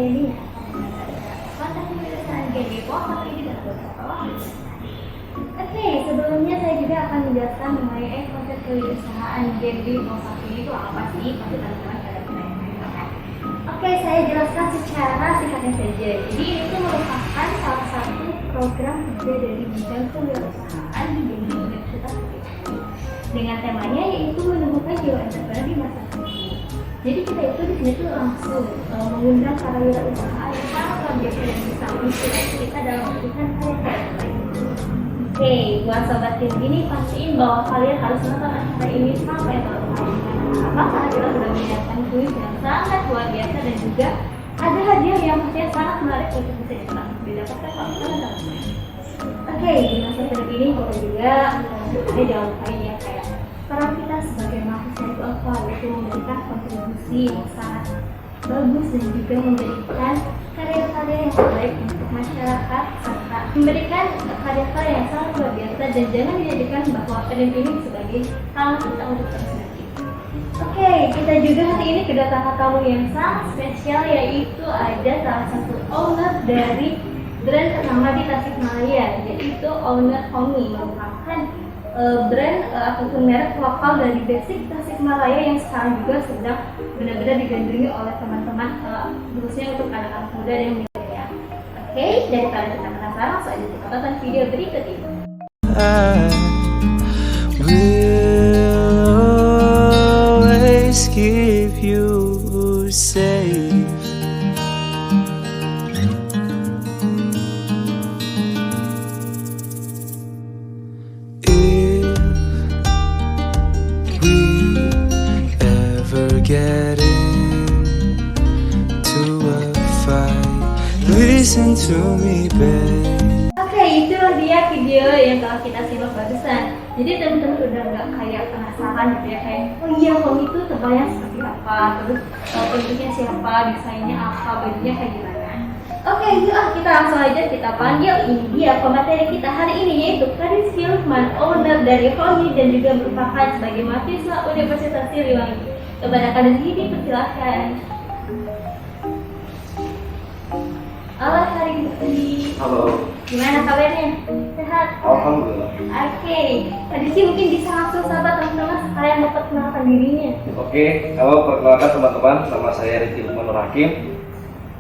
ini konten perusahaan GDPO atau ini dan beberapa. Oke, sebelumnya saya juga akan menjelaskan mengenai konsep kewirausahaan GDPO itu apa sih? Pasti teman-teman pada bertanya-tanya. Oke, saya jelaskan secara singkatnya saja. Jadi itu merupakan salah satu program kerja dari bidang kewirausahaan di Universitas Trisakti. Dengan temanya yaitu menemukan jiwa entrepreneur di masa kini. Jadi kita itu di sini tuh langsung mengundang para wirausaha yang sangat luar biasa dan bisa menginspirasi kita dalam melakukan karya-karya. Oke, buat sobat tim ini pastiin bahwa kalian harus menonton acara ini sampai selesai. Apa? Karena kita sudah menyiapkan kuis yang sangat luar biasa dan juga ada hadiah yang pastinya sangat menarik untuk bisa didapatkan kalau kita menonton. Oke, di masa pandemi ini kalau juga ada jauh ya kayak peran kita sebagai mahasiswa itu apa? Yaitu memberikan kontribusi yang sangat bagus dan juga memberikan karya-karya yang terbaik untuk masyarakat serta memberikan karya-karya yang sangat luar biasa dan jangan dijadikan bahwa pandemi ini sebagai halangan kita untuk terus maju. Oke, kita juga hari ini kedatangan tamu yang sangat spesial yaitu ada salah satu owner dari brand ternama di Tasikmalaya yaitu owner Homi, merupakan brand ataupun merek lokal dari basic Tasikmalaya yang sekarang juga sedang benar-benar digandrungi oleh teman-teman khususnya untuk anak-anak muda dan milenial. Oke, daripada kita penasaran, langsung aja kita tonton video berikut ini. Will always keep you safe. Get into a fight, listen to me, babe. Oke, itulah dia video yang telah kita simak barusan. Jadi teman-teman udah nggak kayak penasaran gitu ya, kayak oh iya Homi itu terbayang seperti apa, terus bentuknya siapa, desainnya apa, bajunya kayak gimana. Oke, yuk kita langsung aja kita panggil. Ini dia pemateri kita hari ini yaitu Karis Hilman, owner dari Homi dan juga merupakan sebagai mahasiswa Universitas Siliwangi. Kepada kalian ini persilahkan. Halo hari ini. Halo. Gimana kabarnya? Sehat? Alhamdulillah. Oke. Tadi sih mungkin bisa langsung sahabat teman-teman sekalian dapat mengenalkan dirinya. Oke, halo, perkenalkan teman-teman, nama saya Riki Lukman Hakim.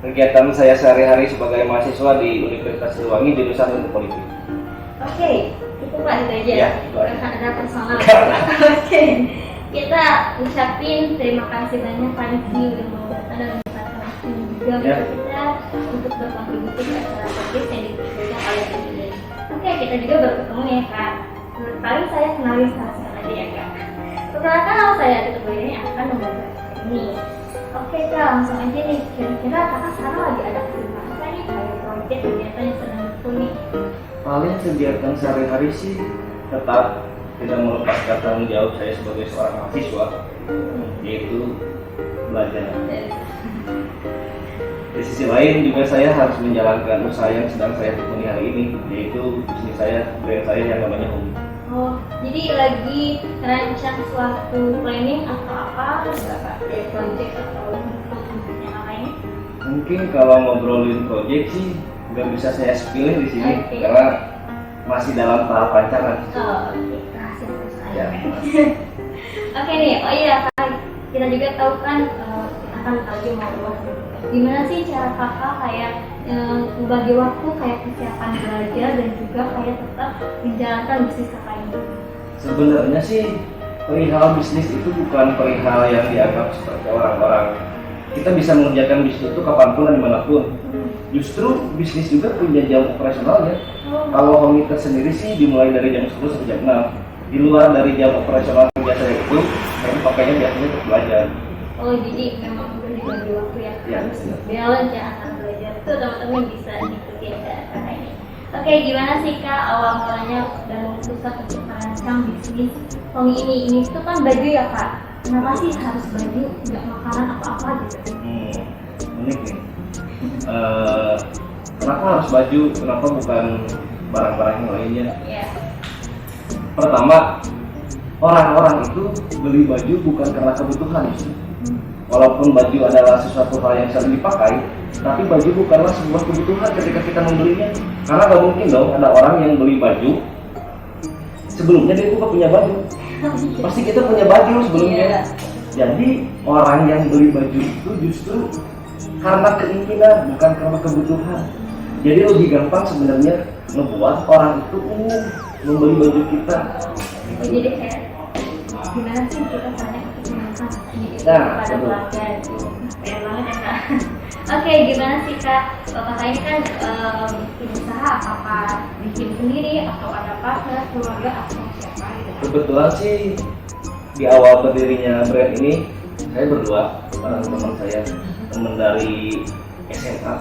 Kegiatan saya sehari-hari sebagai mahasiswa di Universitas Siliwangi jurusan Ilmu Politik. Oke, itu Pak itu aja. Ya, itu aja. Bukan ada personal. Oke. Kita ucapin terima kasih banyak Pak Rizky udah mau datang dan menyempatkan waktu juga kita untuk berkontribusi ke acara podcast yang diberikan oleh ini. Oke, kita juga baru ketemu ya Kak. Kali saya kenalin sama aja ya Kak. Perkenalkan nama saya Adit ini akan membantu ini. Oke Kak, langsung aja nih. Kira-kira Kakak sekarang lagi ada kesibukan apa nih? Kayak proyek kegiatan yang sedang ditekuni. Paling kegiatan sehari-hari sih tetap tidak melepaskan tanggung jawab saya sebagai seorang mahasiswa, yaitu belajar. Di sisi lain juga saya harus menjalankan usaha yang sedang saya tekuni hari ini, yaitu bisnis saya, brand saya yang namanya Homi. Oh, jadi lagi merancang suatu planning atau apa? Kayak project atau yang lain? Mungkin kalau ngobrolin proyek sih nggak bisa saya spill di sini karena masih dalam tahap rancangan. Oh, oke. Rahasia perusahaan. Ya. Oke nih, oh iya Kak, kita juga tahu kan akan tahu mau luas. Gimana sih cara Kakak kayak membagi waktu kayak kesiapan belajar dan juga kayak tetap menjalankan bisnis Kakak ini? Sebenarnya sih perihal bisnis itu bukan perihal yang dianggap seperti orang-orang. Kita bisa mengerjakan bisnis itu kapanpun dan dimanapun. Justru bisnis juga punya jam operasionalnya. Kalau Homi sendiri sih dimulai dari jam 10 sampai jam 6. Di luar dari jam operasional kerja saya itu, saya pakainya biasanya untuk belajar. Oh, jadi memang udah dibagi waktu ya? Ya, Harus balance ya antara belajar. Itu teman-teman bisa ikuti cara ini. Oke, gimana sih Kak awal mulanya dan memutuskan untuk merancang bisnis Homi ini? Ini tuh kan baju ya Kak? Kenapa sih harus baju, nggak makanan apa-apa gitu? Unik nih. Kenapa harus baju? Kenapa bukan barang-barang yang lainnya? Ya. Pertama, orang-orang itu beli baju bukan karena kebutuhan, walaupun baju adalah sesuatu hal yang sering dipakai, tapi baju bukanlah sebuah kebutuhan ketika kita membelinya. Karena gak mungkin dong ada orang yang beli baju sebelumnya dia tuh gak punya baju. Pasti kita punya baju sebelumnya. Iya. Jadi orang yang beli baju itu justru karena keinginan, bukan karena kebutuhan. Jadi lebih gampang sebenarnya ngebuat orang itu ingin membeli baju kita. Jadi kayak gimana sih kita banyak kesenangan gitu Nah, pada betul. pelanggan gitu. Fair banget ya Kak. Oke, gimana sih Kak? Kakak ini kan bikin usaha apa bikin sendiri atau ada partner, keluarga atau siapa gitu? Kebetulan sih di awal berdirinya brand ini saya berdua bareng teman saya, teman dari SMA.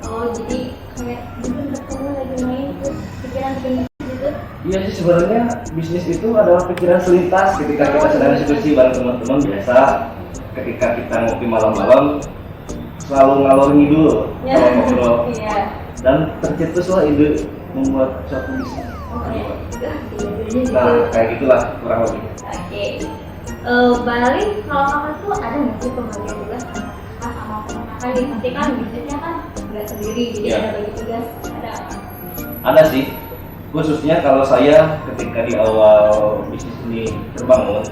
Oh, jadi kayak mungkin ketemu lagi main terus pikiran bikin gitu. Iya sih, sebenarnya bisnis itu adalah pikiran selintas ketika kita sedang diskusi bareng teman-teman biasa. Ketika kita ngopi malam-malam selalu ngalor ngidul kalau ngobrol, Iya. dan tercetuslah ide membuat suatu bisnis. Oh iya. Iya. Nah, kayak gitulah kurang lebih. Oke. Balik kalau kakak tuh ada nggak sih pembagian tugas sama kakak sama kakak di nanti kan bisnisnya kan nggak sendiri jadi Iya. ada bagi tugas ada apa? Ada sih, khususnya kalau saya ketika di awal bisnis ini terbangun,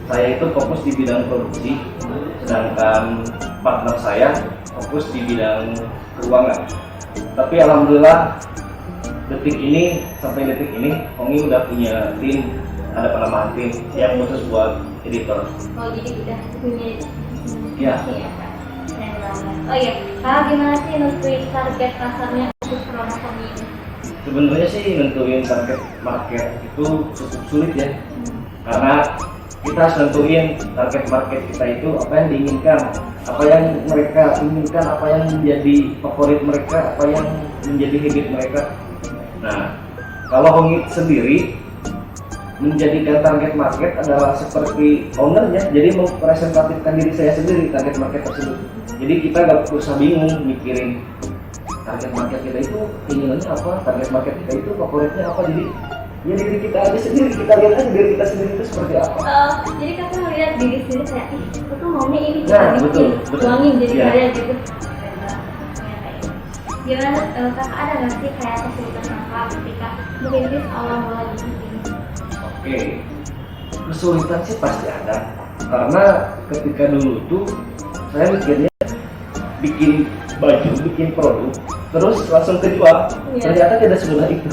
saya itu fokus di bidang produksi, sedangkan partner saya fokus di bidang keuangan. Tapi alhamdulillah sampai detik ini Ongi udah punya tim, ada penambahan tim yang khusus buat editor. Oh jadi udah punya Iya. ya Kak. Keren banget. Oh iya, kakak gimana sih nentuin target pasarnya untuk produk kami ini? Sebenarnya sih nentuin target market itu cukup sulit ya, karena kita harus nentuin target market kita itu apa yang diinginkan, apa yang mereka inginkan, apa yang menjadi favorit mereka, apa yang menjadi habit mereka. Nah, kalau Hongi sendiri menjadikan target market adalah seperti ownernya, jadi mempresentatifkan diri saya sendiri target market tersebut. Jadi kita gak usah bingung mikirin target market kita itu keinginannya apa, target market kita itu favoritnya apa. Jadi ya diri kita aja sendiri, kita lihat aja diri kita sendiri itu seperti apa. Jadi kakak melihat diri sendiri kayak ih aku tuh maunya ini Nah, kita betul, bikin betul. tuangin jadi Iya. karya gitu. Gimana kakak ada nggak sih kayak kesulitan kakak ketika merintis awal mula bisnis ini? Oke, kesulitan sih pasti ada, karena ketika dulu tuh saya mikirnya bikin baju, bikin produk, terus langsung kejual. Iya. Ternyata tidak semudah itu.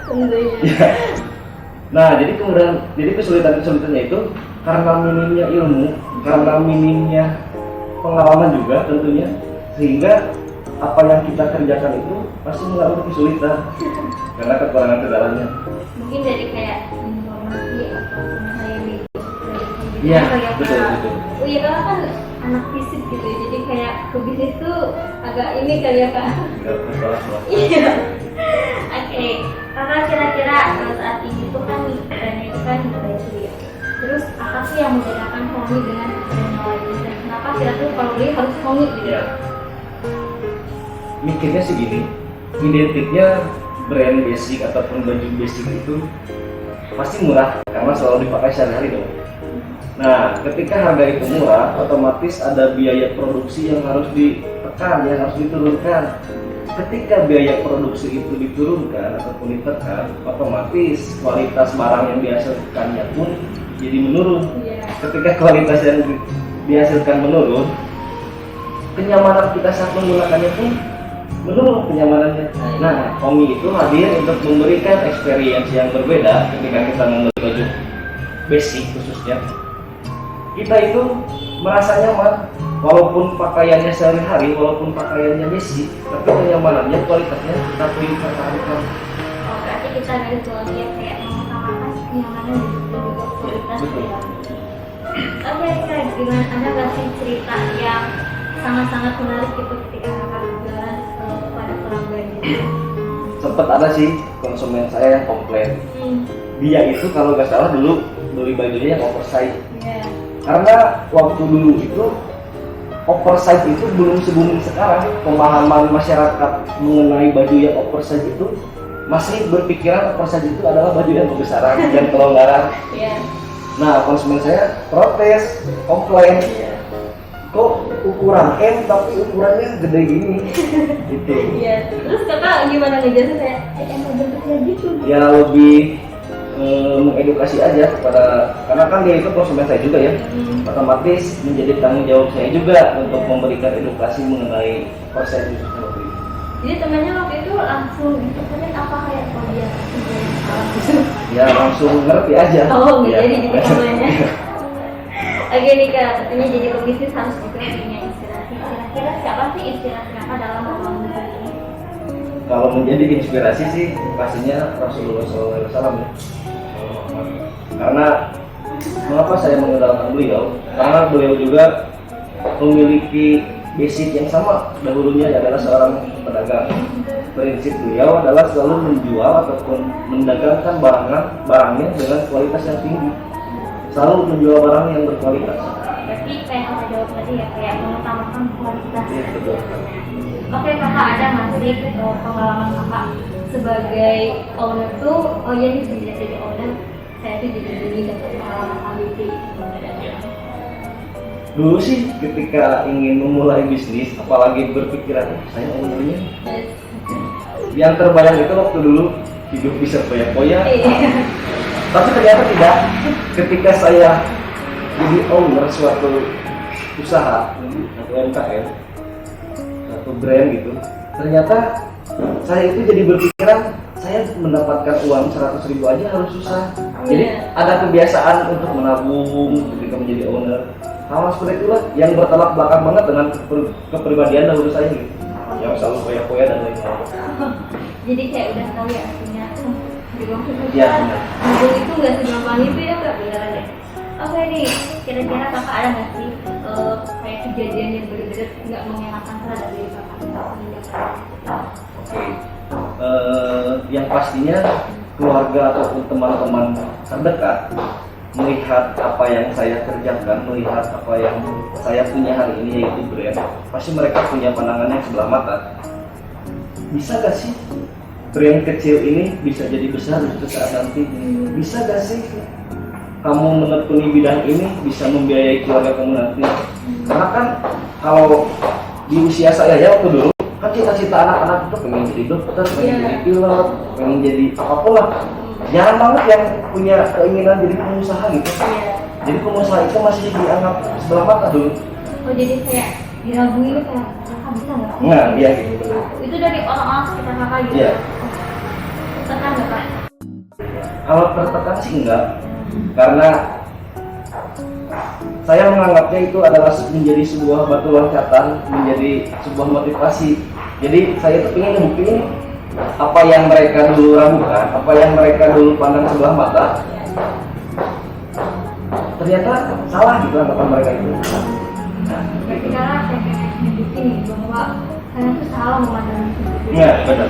Tentunya. Ya. Nah, jadi kesulitannya itu karena minimnya ilmu, karena minimnya pengalaman juga tentunya, sehingga apa yang kita kerjakan itu pasti mengalami kesulitan karena kekurangan kendalanya. Mungkin dari kayak informasi atau saya di Iya, betul. Oh iya kakak kan anak fisik gitu ya, jadi kayak ke bisnis tuh agak ini kali ya kak. Tidak bersalah. Iya. Oke, kakak kira-kira saat ini tuh kan brandnya itu kan baju ya. Terus apa sih yang membedakan Hongi dengan brand lain? Dan kenapa kira-kira kalau beli harus Hongi gitu? Ya. Mikirnya sih gini, identiknya brand basic ataupun baju basic itu pasti murah karena selalu dipakai sehari-hari dong. Nah, ketika harga itu murah, otomatis ada biaya produksi yang harus ditekan, yang harus diturunkan. Ketika biaya produksi itu diturunkan ataupun ditekan, otomatis kualitas barang yang dihasilkannya pun jadi menurun. Iya. Ketika kualitas yang dihasilkan menurun, kenyamanan kita saat menggunakannya pun menurun kenyamanannya. Nah, Hongi itu hadir untuk memberikan experience yang berbeda ketika kita membeli baju basic khususnya. Kita itu merasa nyaman walaupun pakaiannya sehari-hari, walaupun pakaiannya basic, tapi kenyamanannya, kualitasnya kita pilih pertahankan. Oh, berarti kita dari keluarga kayak mengutamakan kenyamanan dan juga kualitas Betul. ya. Oke, Kak, gimana ada nggak sih cerita yang sangat-sangat menarik gitu ketika kakak jualan pada pelanggan gitu? Sempet ada sih konsumen saya yang komplain. Dia itu kalau nggak salah dulu beli bajunya yang oversize. Iya. Karena waktu dulu itu oversize itu belum se-booming sekarang. Pemahaman masyarakat mengenai baju yang oversize itu masih berpikiran oversize itu adalah baju yang kebesaran, yang kelonggaran. Iya. Nah, konsumen saya protes, komplain. kok ukuran M tapi ukurannya gede gini gitu. Iya. Terus kakak gimana ngejelasin saya? Emang bentuknya gitu. Ya lebih mengedukasi aja kepada, karena kan dia itu konsumen saya juga ya, otomatis menjadi tanggung jawab saya juga untuk memberikan edukasi mengenai proses bisnis seperti itu. Jadi temannya waktu itu langsung ditanya apa kayak oh dia salah gitu. Ya langsung ngerti aja. Oh, nggak Ya. jadi gitu namanya. Oke nih kak, katanya jadi pebisnis harus juga punya inspirasi. Kira-kira siapa sih inspirasi kakak dalam membangun bisnis ini? Kalau menjadi inspirasi sih pastinya Rasulullah SAW ya. Karena mengapa saya mengandalkan beliau? Karena beliau juga memiliki basic yang sama. Dahulunya adalah seorang pedagang. Prinsip beliau adalah selalu menjual ataupun mendagangkan barangnya dengan kualitas yang tinggi. Selalu menjual barang yang berkualitas. Berarti kayak kakak jawab tadi ya, kayak mengutamakan kualitas. Iya, betul. Oke kakak, ada nggak sih pengalaman kakak sebagai owner tuh, oh iya nih sejak jadi owner, saya tuh jadi beli dapat pengalaman ABT. Dulu sih ketika ingin memulai bisnis, apalagi berpikiran saya ownernya, yang terbayang itu waktu dulu hidup bisa foya-foya. Iya. Tapi ternyata tidak. Ketika saya jadi owner suatu usaha, satu UMKM, satu brand gitu, ternyata saya itu jadi berpikiran saya mendapatkan uang 100.000 aja harus susah. Jadi ada kebiasaan untuk menabung ketika menjadi owner. Hal seperti itulah yang bertolak belakang banget dengan kepribadian dahulu saya gitu. Yang selalu foya-foya dan lain-lain. Jadi kayak udah tahu ya artinya di uang susah. Iya, benar. Nabung itu nggak segampang itu ya kak, beneran deh. Oke nih, kira-kira kakak ada nggak sih kayak kejadian yang bener-bener nggak mengenakan terhadap diri kakak? Oke. Yang pastinya keluarga ataupun teman-teman terdekat melihat apa yang saya kerjakan, melihat apa yang saya punya hari ini yaitu brand, pasti mereka punya pandangan yang sebelah mata. Bisa gak sih brand kecil ini bisa jadi besar suatu saat nanti? Bisa gak sih kamu menekuni bidang ini bisa membiayai keluarga kamu nanti? Karena kan kalau di usia saya ya waktu dulu kan cita-cita anak-anak itu pengen jadi dokter, pengen jadi pilot, pengen jadi apapun lah. Jarang banget yang punya keinginan jadi pengusaha gitu. Jadi pengusaha itu masih dianggap sebelah mata dulu. Oh jadi kayak diragui nih kayak kakak bisa nggak? Enggak, iya gitu. Itu dari orang-orang sekitar kakak gitu. Iya. Tekan nggak kak? Kalau tertekan sih enggak, karena saya menganggapnya itu adalah menjadi sebuah batu loncatan, menjadi sebuah motivasi. Jadi saya tuh ingin ngebuktiin apa yang mereka dulu ragukan, apa yang mereka dulu pandang sebelah mata, ternyata salah gitu anggapan mereka itu. Ketika saya pengen nunjukin nih bahwa kalian tuh salah memandang itu. Iya, benar.